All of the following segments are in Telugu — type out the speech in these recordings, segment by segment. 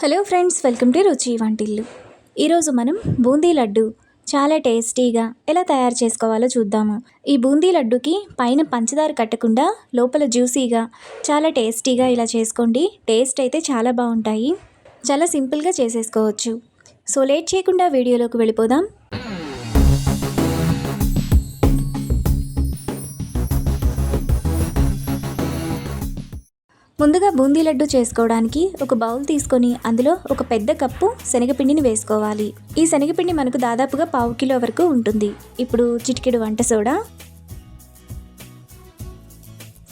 హలో ఫ్రెండ్స్, వెల్కమ్ టు రుచి వంటిల్లు. ఈరోజు మనం బూందీ లడ్డు చాలా టేస్టీగా ఎలా తయారు చేసుకోవాలో చూద్దాము. ఈ బూందీ లడ్డుకి పైన పంచదార కట్టకుండా లోపల జ్యూసీగా చాలా టేస్టీగా ఇలా చేసుకోండి. టేస్ట్ అయితే చాలా బాగుంటాయి. చాలా సింపుల్గా చేసేసుకోవచ్చు. సో లేట్ చేయకుండా వీడియోలోకి వెళ్ళిపోదాం. ముందుగా బూందీ లడ్డు చేసుకోవడానికి ఒక బౌల్ తీసుకొని అందులో ఒక పెద్ద కప్పు శనగపిండిని వేసుకోవాలి. ఈ శనగపిండి మనకు దాదాపుగా 1/2 కిలో వరకు ఉంటుంది. ఇప్పుడు చిటికెడు వంట సోడా,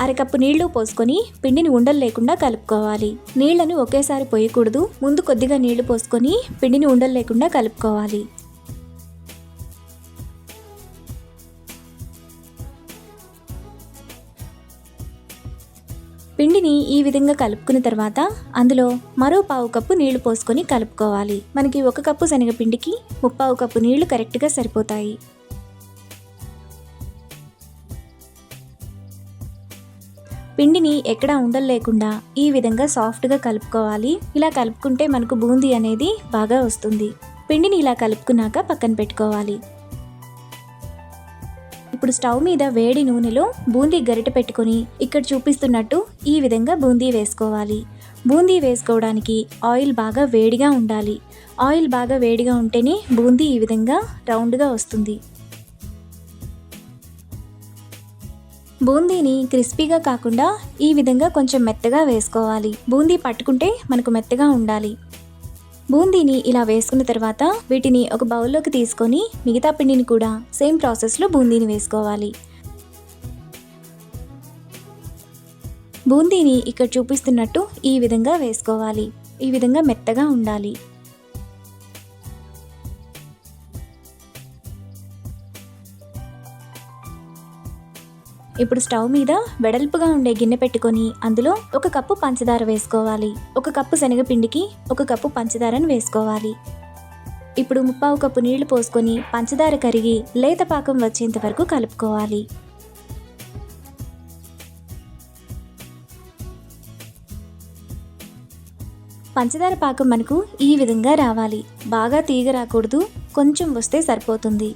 అరకప్పు నీళ్లు పోసుకొని పిండిని ఉండలు లేకుండా కలుపుకోవాలి. నీళ్లను ఒకేసారి పోయకూడదు. ముందు కొద్దిగా నీళ్లు పోసుకొని పిండిని ఉండలు లేకుండా కలుపుకోవాలి. పిండిని ఈ విధంగా కలుపుకున్న తర్వాత అందులో మరో 1/2 కప్పు నీళ్లు పోసుకొని కలుపుకోవాలి. మనకి 1 కప్పు శనగపిండికి 3/4 కప్పు నీళ్లు కరెక్ట్గా సరిపోతాయి. పిండిని ఎక్కడా ఉండలు లేకుండా ఈ విధంగా సాఫ్ట్గా కలుపుకోవాలి. ఇలా కలుపుకుంటే మనకు బూందీ అనేది బాగా వస్తుంది. పిండిని ఇలా కలుపుకున్నాక పక్కన పెట్టుకోవాలి. ఇప్పుడు స్టవ్ మీద వేడి నూనెలో బూందీ గరిటె పెట్టుకొని ఇక్కడ చూపిస్తున్నట్టు ఈ విధంగా బూందీ వేసుకోవాలి. బూందీ వేసుకోవడానికి ఆయిల్ బాగా వేడిగా ఉండాలి. ఆయిల్ బాగా వేడిగా ఉంటేనే బూందీ ఈ విధంగా రౌండ్గా వస్తుంది. బూందీని క్రిస్పీగా కాకుండా ఈ విధంగా కొంచెం మెత్తగా వేసుకోవాలి. బూందీ పట్టుకుంటే మనకు మెత్తగా ఉండాలి. బూందీని ఇలా వేసుకున్న తర్వాత వీటిని ఒక బౌల్లోకి తీసుకొని మిగతా పిండిని కూడా సేమ్ ప్రాసెస్లో బూందీని వేసుకోవాలి. బూందీని ఇక్కడ చూపిస్తున్నట్టు ఈ విధంగా వేసుకోవాలి. ఈ విధంగా మెత్తగా ఉండాలి. ఇప్పుడు స్టవ్ మీద వెడల్పుగా ఉండే గిన్నె పెట్టుకొని అందులో 1 కప్పు పంచదార వేసుకోవాలి. 1 కప్పు శనగపిండికి 1 కప్పు పంచదారను వేసుకోవాలి. ఇప్పుడు 3/4 కప్పు నీళ్లు పోసుకొని పంచదార కరిగి లేత పాకం వచ్చేంత వరకు కలుపుకోవాలి. పంచదార పాకం మనకు ఈ విధంగా రావాలి. బాగా తీగ రాకూడదు, కొంచెం వస్తే సరిపోతుంది.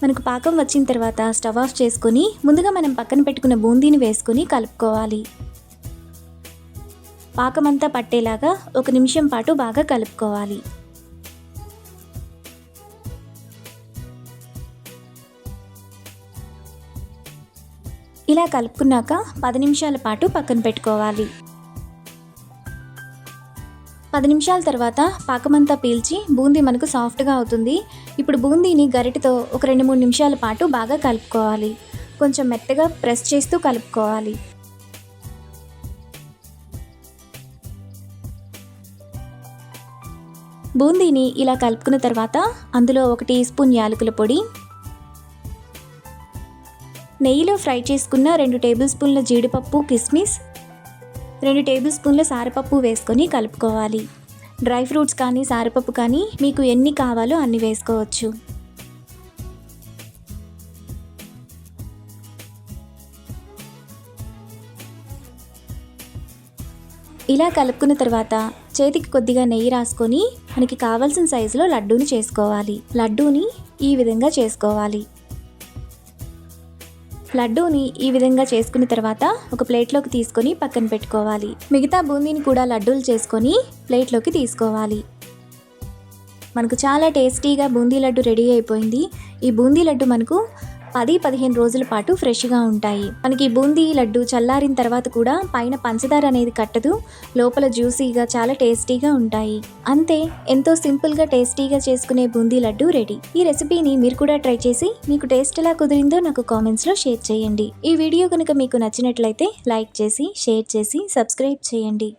మనకు పాకం వచ్చిన తర్వాత స్టవ్ ఆఫ్ చేసుకొని ముందుగా మనం పక్కన పెట్టుకున్న బూందీని వేసుకొని కలుపుకోవాలి. పాకమంతా పట్టేలాగా 1 నిమిషం పాటు బాగా కలుపుకోవాలి. ఇలా కలుపుకున్నాక 10 నిమిషాల పాటు పక్కన పెట్టుకోవాలి. 10 నిమిషాల తర్వాత పాకమంతా పీల్చి బూందీ మనకు సాఫ్ట్గా అవుతుంది. ఇప్పుడు బూందీని గరిటెతో ఒక 2-3 నిమిషాల పాటు బాగా కలుపుకోవాలి. కొంచెం మెత్తగా ప్రెస్ చేస్తూ కలుపుకోవాలి. బూందీని ఇలా కలుపుకున్న తర్వాత అందులో 1 టీ స్పూన్ యాలకుల పొడి, నెయ్యిలో ఫ్రై చేసుకున్న 2 టేబుల్ స్పూన్ల జీడిపప్పు కిస్మిస్, 2 టేబుల్ స్పూన్ల సారపప్పు వేసుకొని కలుపుకోవాలి. డ్రై ఫ్రూట్స్ కానీ సారపప్పు కానీ మీకు ఎన్ని కావాలో అన్ని వేసుకోవచ్చు. ఇలా కలుపుకున్న తర్వాత చేతికి కొద్దిగా నెయ్యి రాసుకొని మనకి కావాల్సిన సైజులో లడ్డూని చేసుకోవాలి. లడ్డూని ఈ విధంగా చేసుకోవాలి. లడ్డూని ఈ విధంగా చేసుకున్న తర్వాత ఒక ప్లేట్లోకి తీసుకొని పక్కన పెట్టుకోవాలి. మిగతా బూందీని కూడా లడ్డూలు చేసుకొని ప్లేట్లోకి తీసుకోవాలి. మనకు చాలా టేస్టీగా బూందీ లడ్డు రెడీ అయిపోయింది. ఈ బూందీ లడ్డు మనకు 10-15 రోజుల పాటు ఫ్రెష్గా ఉంటాయి. మనకి బూందీ లడ్డు చల్లారిన తర్వాత కూడా పైన పంచదార అనేది కట్టదు. లోపల జ్యూసీగా చాలా టేస్టీగా ఉంటాయి. అంతే, ఎంతో సింపుల్గా టేస్టీగా చేసుకునే బూందీ లడ్డు రెడీ. ఈ రెసిపీని మీరు కూడా ట్రై చేసి మీకు టేస్ట్ ఎలా కుదిరిందో నాకు కామెంట్స్లో షేర్ చేయండి. ఈ వీడియో కనుక మీకు నచ్చినట్లయితే లైక్ చేసి, షేర్ చేసి, సబ్స్క్రైబ్ చేయండి.